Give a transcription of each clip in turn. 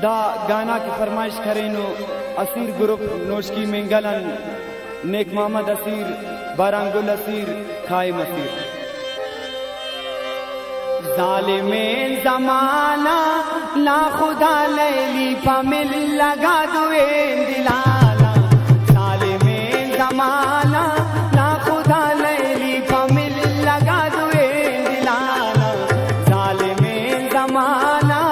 दा गाना की फरमाइश करेनो असीर ग्रुप नोशकी मेंगलन नेक मोहम्मद असीर बारांगुल असीर खाए मसीर। जालिमे जमाना ना खुदा लैली पमिल लगा दुए दिलाला। जालिमे जमाना ना खुदा लैली पमिल लगा दुए दिलाला। जालिमे जमाना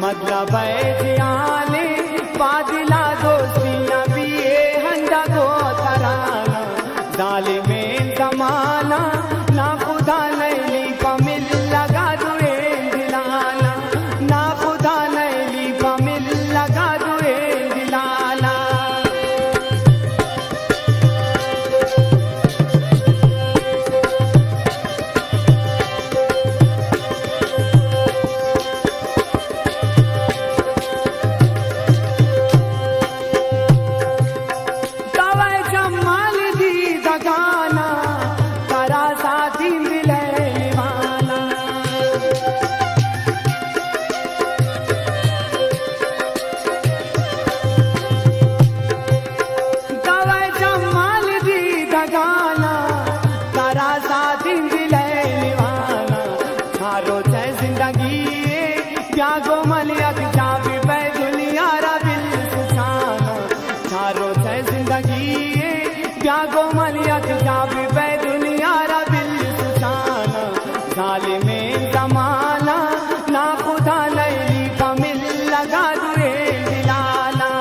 मतलब जियाले पादिला दोस्ती नबिए हंदा को तराना। जालिमे जमाना ना खुदा नैली पमिल लगा दुए दिलाना। ना खुदा नैली पमिल लगा दुए दिलाना। त्यागो मलियक जाबी पे दुनिया रबिल सुसाना। चारो से जिंदगी त्यागो मलियक जाबी पे दुनिया रबिल सुसाना। जालिमे जमाना ना खुदा लैली पमिल लगा दुए दिलाना।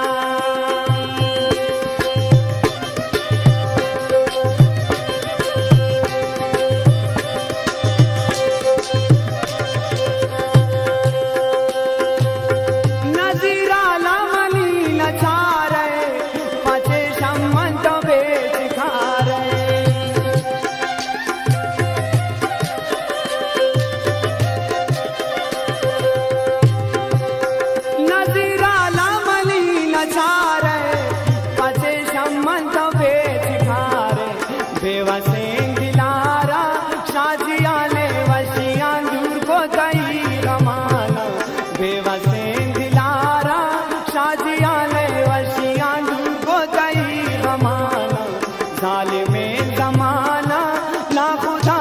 बेवसें दिलारा शाजिया ने वशियां दूर को दई रमाना। बेवसें दिलारा शाजिया ने वशियां दूर को दई रमाना। जालिमे जमाना ना खुदा